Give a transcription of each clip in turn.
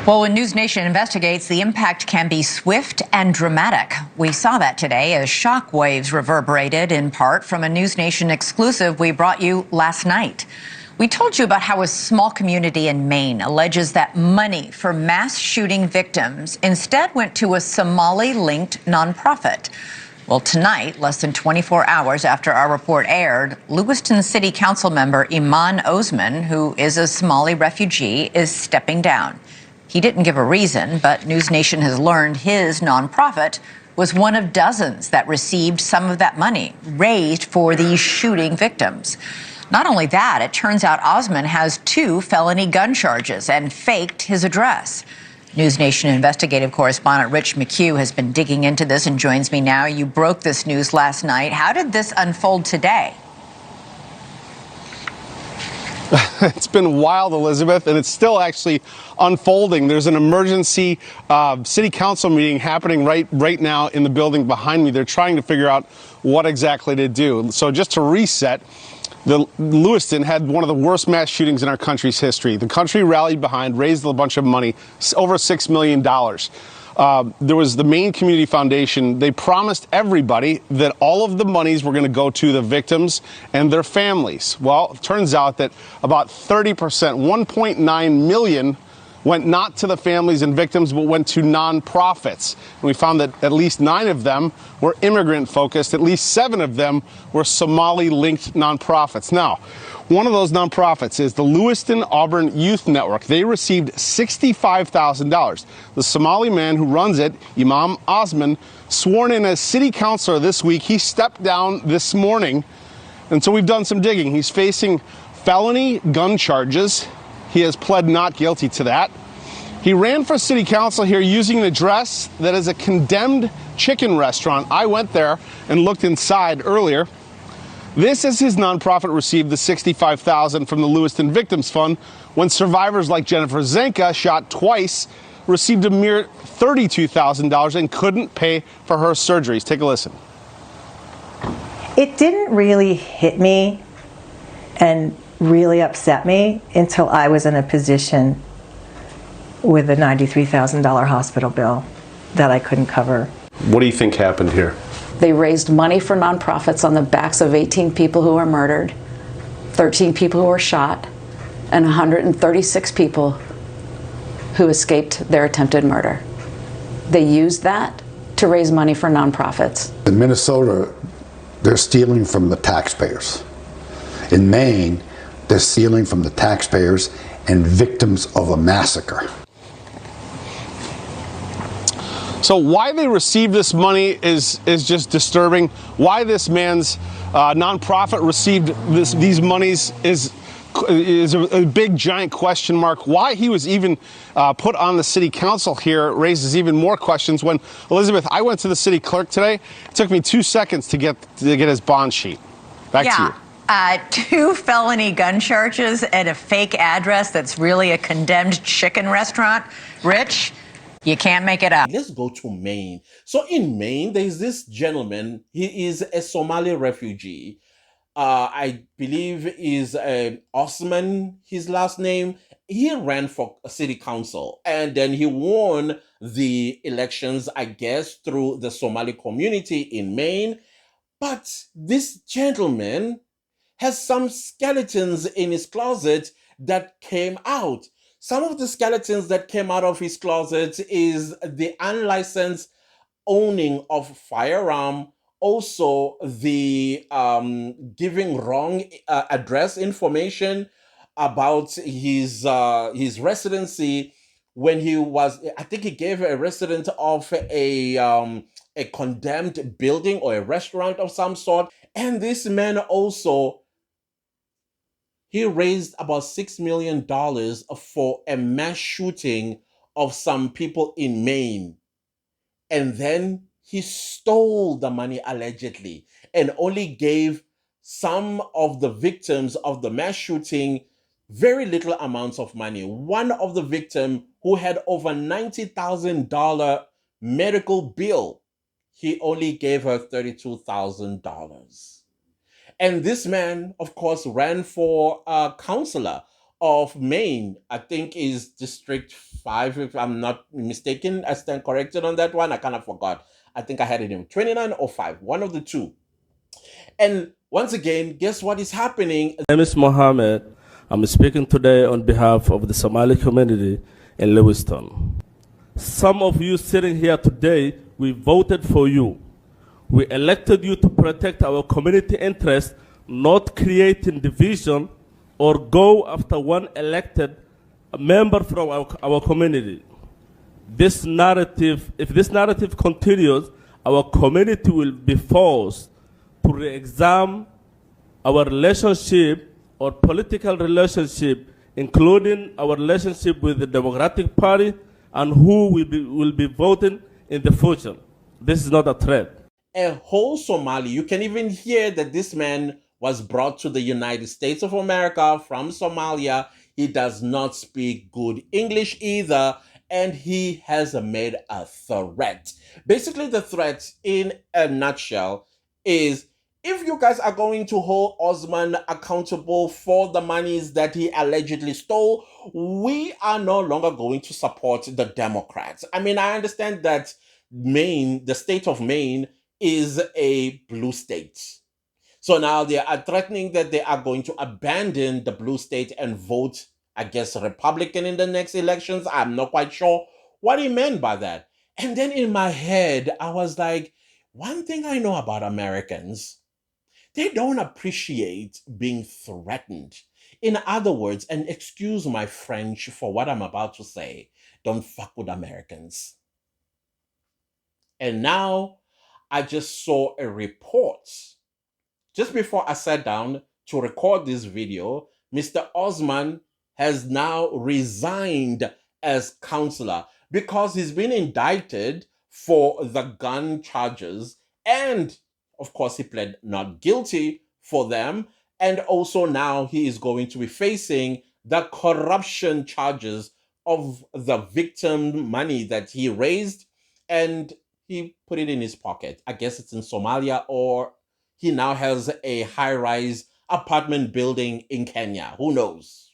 Well, when News Nation investigates, the impact can be swift and dramatic. We saw that today as shockwaves reverberated in part from a News Nation exclusive we brought you last night. We told you about how a small community in Maine alleges that money for mass shooting victims instead went to a Somali-linked nonprofit. Well, tonight, less than 24 hours after our report aired, Lewiston City Council member Iman Osman, who is a Somali refugee, is stepping down. He didn't give a reason, but News Nation has learned his nonprofit was one of dozens that received some of that money raised for these shooting victims. Not only that, it turns out Osman has 2 felony gun charges and faked his address. News Nation investigative correspondent Rich McHugh has been digging into this and joins me now. You broke this news last night. How did this unfold today? It's been wild, Elizabeth, and it's still actually unfolding. There's an emergency city council meeting happening right now in the building behind me. They're trying to figure out what exactly to do. So just to reset, Lewiston had one of the worst mass shootings in our country's history. The country rallied behind, raised a bunch of money, over $6 million. There was the Maine Community Foundation. They promised everybody that all of the monies were going to go to the victims and their families. Well, it turns out that about 30%, 1.9 million, went not to the families and victims, but went to nonprofits. And we found that at least 9 of them were immigrant-focused. At least 7 of them were Somali-linked nonprofits. Now, one of those nonprofits is the Lewiston Auburn Youth Network. They received $65,000. The Somali man who runs it, Imam Osman, sworn in as city councilor this week. He stepped down this morning, and so we've done some digging. He's facing felony gun charges. He has pled not guilty to that. He ran for city council here using an address that is a condemned chicken restaurant. I went there and looked inside earlier. This is his nonprofit received the $65,000 from the Lewiston Victims Fund when survivors like Jennifer Zenka, shot twice, received a mere $32,000 and couldn't pay for her surgeries. Take a listen. It didn't really hit me and really upset me until I was in a position with a $93,000 hospital bill that I couldn't cover. What do you think happened here? They raised money for nonprofits on the backs of 18 people who were murdered, 13 people who were shot, and 136 people who escaped their attempted murder. They used that to raise money for nonprofits. In Minnesota, they're stealing from the taxpayers. In Maine, they're stealing from the taxpayers and victims of a massacre. So why they received this money is just disturbing. Why this man's nonprofit received these monies is a big giant question mark. Why he was even put on the city council here raises even more questions. When, Elizabeth, I went to the city clerk today, it took me 2 seconds to get his bond sheet. Back to you. 2 felony gun charges and a fake address that's really a condemned chicken restaurant. Rich, you can't make it up. Let's go to Maine. So in Maine, there's this gentleman. He is a Somali refugee. I believe is Osman, his last name. He ran for a city council and then he won the elections, I guess, through the Somali community in Maine. But this gentleman has some skeletons in his closet that came out. Some of the skeletons that came out of his closet is the unlicensed owning of firearm, also the giving wrong address information about his residency when he was, I think he gave a resident of a condemned building or a restaurant of some sort. And this man also, he raised about $6 million for a mass shooting of some people in Maine. And then he stole the money allegedly and only gave some of the victims of the mass shooting very little amounts of money. One of the victims who had over $90,000 medical bill, he only gave her $32,000. And this man, of course, ran for councilor of Maine. I think is District 5, if I'm not mistaken. I stand corrected on that one. I kind of forgot. I think I had it in 29 or 5, one of the two. And once again, guess what is happening? My name is Mohammed. I'm speaking today on behalf of the Somali community in Lewiston. Some of you sitting here today, we voted for you. We elected you to protect our community interests, not creating division or go after one elected member from our community. This narrative, if this narrative continues, our community will be forced to re-examine our relationship or political relationship, including our relationship with the Democratic Party and who will be voting in the future. This is not a threat. A whole Somali, you can even hear that this man was brought to the United States of America from Somalia. He does not speak good English either, and he has made a threat. Basically, the threat in a nutshell is, if you guys are going to hold Osman accountable for the monies that he allegedly stole, we are no longer going to support the Democrats. I mean, I understand that Maine, the state of Maine, is a blue state. So now they are threatening that they are going to abandon the blue state and vote, I guess, Republican in the next elections. I'm not quite sure what he meant by that. And then in my head, I was like, one thing I know about Americans, they don't appreciate being threatened. In other words, and excuse my French for what I'm about to say, don't fuck with Americans. And now I just saw a report. Just before I sat down to record this video, Mr. Osman has now resigned as councillor because he's been indicted for the gun charges, and of course he pled not guilty for them, and also now he is going to be facing the corruption charges of the victim money that he raised and he put it in his pocket. I guess it's in Somalia, or he now has a high-rise apartment building in Kenya. Who knows?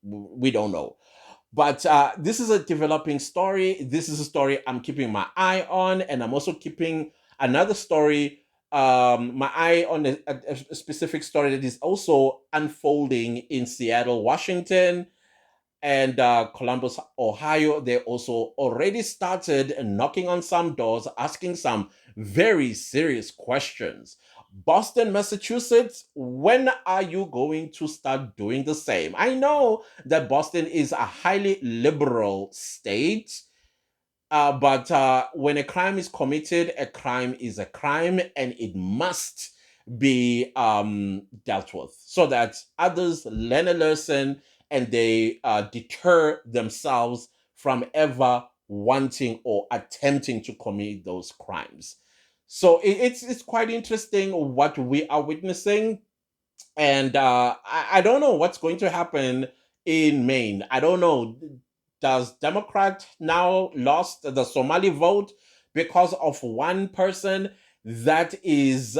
We don't know. But this is a developing story. This is a story I'm keeping my eye on, and I'm also keeping another story, my eye on a specific story that is also unfolding in Seattle, Washington, and Columbus, Ohio. They also already started knocking on some doors, asking some very serious questions. Boston, Massachusetts, when are you going to start doing the same? I know that Boston is a highly liberal state, but when a crime is committed, a crime is a crime, and it must be dealt with so that others learn a lesson and they deter themselves from ever wanting or attempting to commit those crimes. So it's quite interesting what we are witnessing, and I don't know what's going to happen in Maine. I don't know. Does Democrat now lost the Somali vote because of one person that is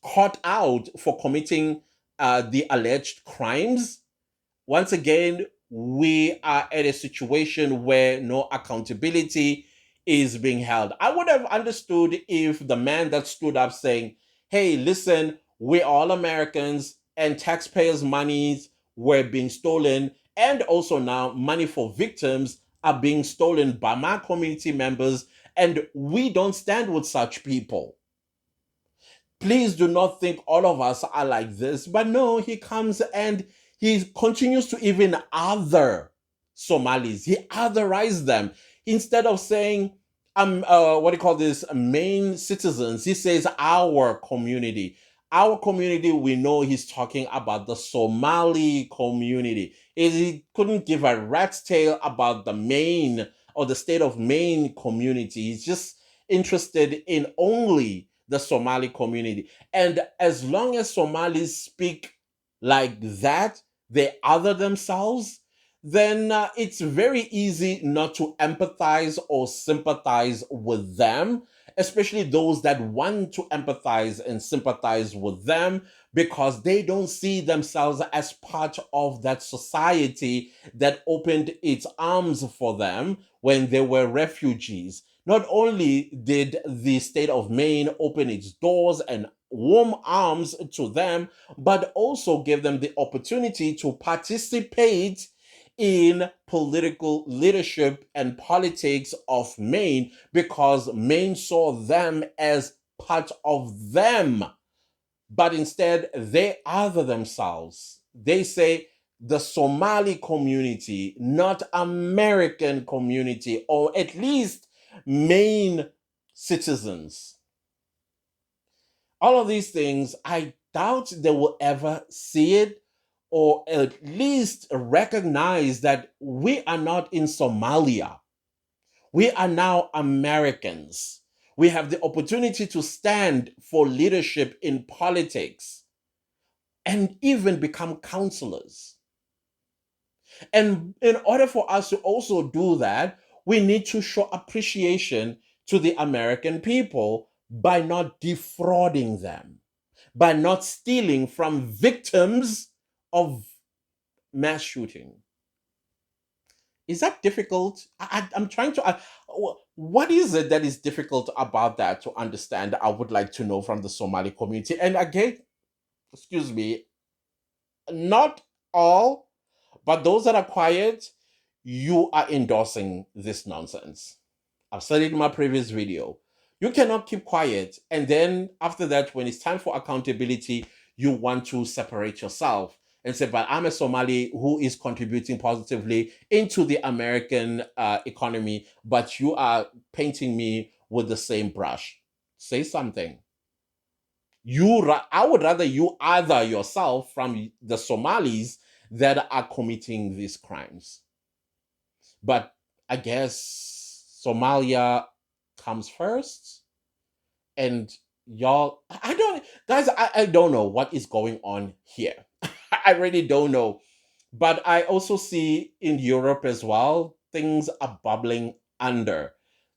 caught out for committing the alleged crimes? Once again, we are at a situation where no accountability is being held. I would have understood if the man that stood up saying, hey, listen, we're all Americans and taxpayers' monies were being stolen, and also now money for victims are being stolen by my community members, and we don't stand with such people. Please do not think all of us are like this. But no, he comes and he continues to even other Somalis. He otherized them. Instead of saying, what do you call this, Maine citizens, he says our community. Our community, we know he's talking about the Somali community. He couldn't give a rat's tail about the Maine or the state of Maine community. He's just interested in only the Somali community. And as long as Somalis speak like that, they other themselves, then it's very easy not to empathize or sympathize with them. especially those that want to empathize and sympathize with them, because they don't see themselves as part of that society that opened its arms for them when they were refugees. Not only did the state of Maine open its doors and warm arms to them, but also gave them the opportunity to participate in political leadership and politics of Maine, because Maine saw them as part of them. But instead, they other themselves. They say the Somali community, not American community, or at least Maine citizens. All of these things, I doubt they will ever see it, or at least recognize that we are not in Somalia. We are now Americans. We have the opportunity to stand for leadership in politics and even become counselors. And in order for us to also do that, we need to show appreciation to the American people by not defrauding them, by not stealing from victims of mass shooting. Is that difficult? I'm trying to. What is it that is difficult about that to understand? I would like to know from the Somali community. And again, excuse me, not all, but those that are quiet, you are endorsing this nonsense. I've said it in my previous video. You cannot keep quiet, and then after that, when it's time for accountability, you want to separate yourself and say, but I'm a Somali who is contributing positively into the American economy, but you are painting me with the same brush. Say something. I would rather you other yourself from the Somalis that are committing these crimes. But I guess Somalia comes first, and y'all, I don't know what is going on here. I really don't know. But I also see in Europe as well, things are bubbling under.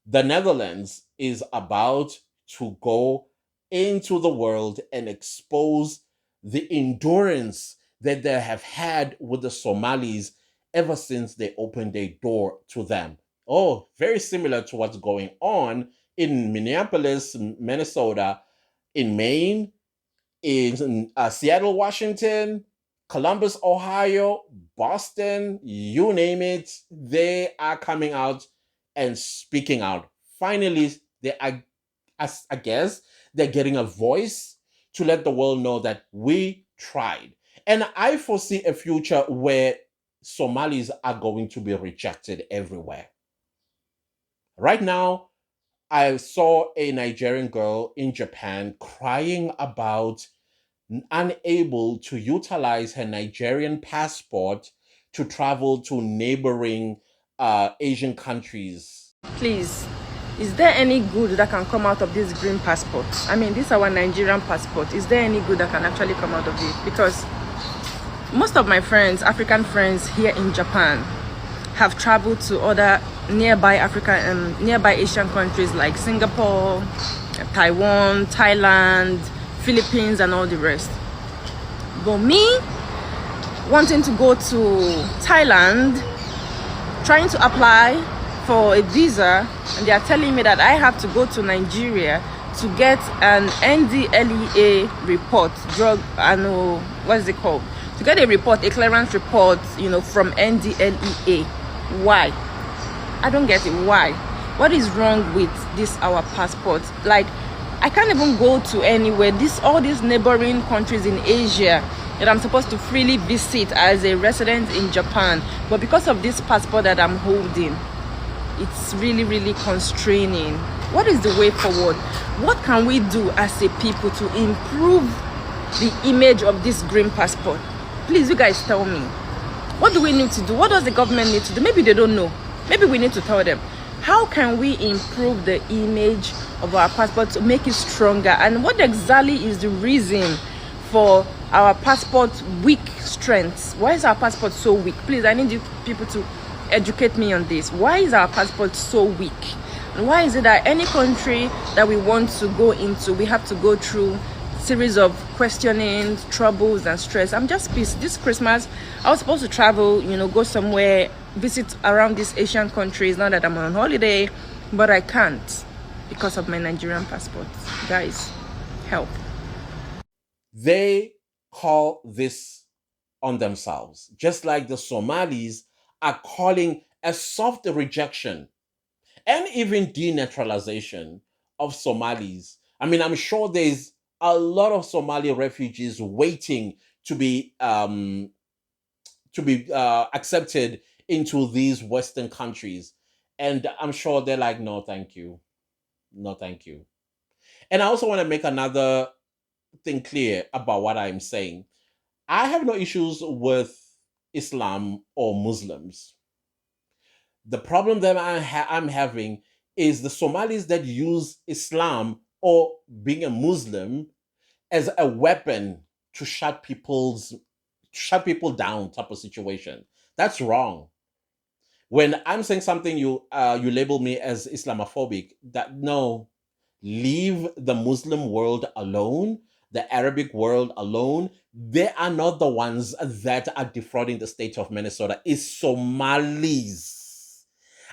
The Netherlands is about to go into the world and expose the endurance that they have had with the Somalis ever since they opened their door to them. Oh, very similar to what's going on in Minneapolis, Minnesota, in Maine, in Seattle, Washington, Columbus, Ohio, Boston, you name it. They are coming out and speaking out. Finally, they are, I guess, they're getting a voice to let the world know that we tried. And I foresee a future where Somalis are going to be rejected everywhere. Right now, I saw a Nigerian girl in Japan crying about unable to utilize her Nigerian passport to travel to neighboring Asian countries. Please, is there any good that can come out of this green passport? I mean, this is our Nigerian passport. Is there any good that can actually come out of it? Because most of my friends, African friends here in Japan, have traveled to other nearby nearby Asian countries like Singapore, Taiwan, Thailand, Philippines, and all the rest. But me, wanting to go to Thailand, trying to apply for a visa, and they are telling me that I have to go to Nigeria to get an NDLEA report, what's it called? To get a report, a clearance report, from NDLEA. Why? I don't get it. Why? What is wrong with this our passport? Like, I can't even go to anywhere. All these neighboring countries in Asia that I'm supposed to freely visit as a resident in Japan, but because of this passport that I'm holding, it's really, really constraining. What is the way forward? What can we do as a people to improve the image of this green passport? Please, you guys tell me. What do we need to do? What does the government need to do? Maybe they don't know. Maybe we need to tell them. How can we improve the image of our passport to make it stronger? And what exactly is the reason for our passport's weak strengths? Why is our passport so weak? Please, I need you people to educate me on this. Why is our passport so weak? Why is it that any country that we want to go into, we have to go through series of questioning, troubles and stress? I'm just pissed. This Christmas I was supposed to travel, go somewhere, visit around these Asian countries, now that I'm on holiday, but I can't because of my Nigerian passport. Guys, help. They call this on themselves, just like the Somalis are calling a soft rejection and even denaturalization of Somalis. I mean, I'm sure there's a lot of Somali refugees waiting to be accepted into these Western countries, and I'm sure they're like, no, thank you, no, thank you. And I also want to make another thing clear about what I'm saying. I have no issues with Islam or Muslims. The problem that I'm having is the Somalis that use Islam or being a Muslim as a weapon to shut people down type of situation. That's wrong. When I'm saying something, you label me as Islamophobic. That no, leave the Muslim world alone, the Arabic world alone. They are not the ones that are defrauding the state of Minnesota. It's Somalis.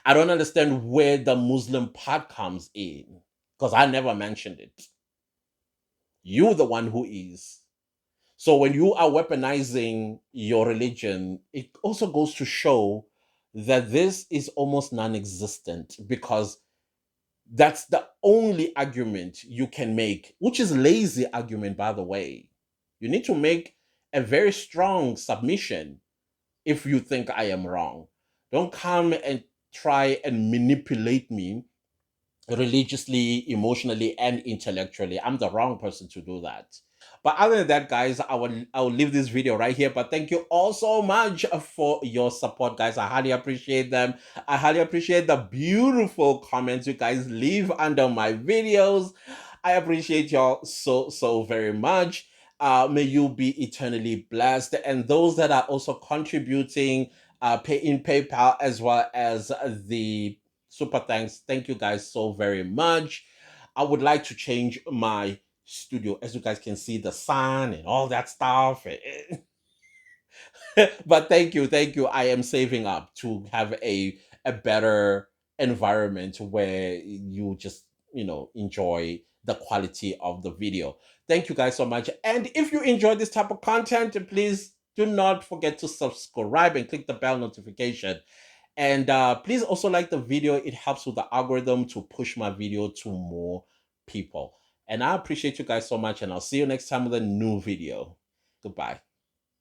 I don't understand where the Muslim part comes in, because I never mentioned it. You're the one who is. So when you are weaponizing your religion, it also goes to show that this is almost non-existent, because that's the only argument you can make, which is lazy argument, by the way. You need to make a very strong submission if you think I am wrong. Don't come and try and manipulate me religiously, emotionally, and intellectually. I'm the wrong person to do that. But other than that, guys, I will leave this video right here. But thank you all so much for your support, guys. I highly appreciate them. I highly appreciate the beautiful comments you guys leave under my videos. I appreciate y'all so very much. May you be eternally blessed. And those that are also contributing pay in PayPal as well as the super thanks. Thank you guys so very much. I would like to change my studio, as you guys can see, the sun and all that stuff. But thank you. I am saving up to have a better environment where you just enjoy the quality of the video. Thank you guys so much. And if you enjoy this type of content, please do not forget to subscribe and click the bell notification. And please also like the video. It helps with the algorithm to push my video to more people. And I appreciate you guys so much. And I'll see you next time with a new video. Goodbye.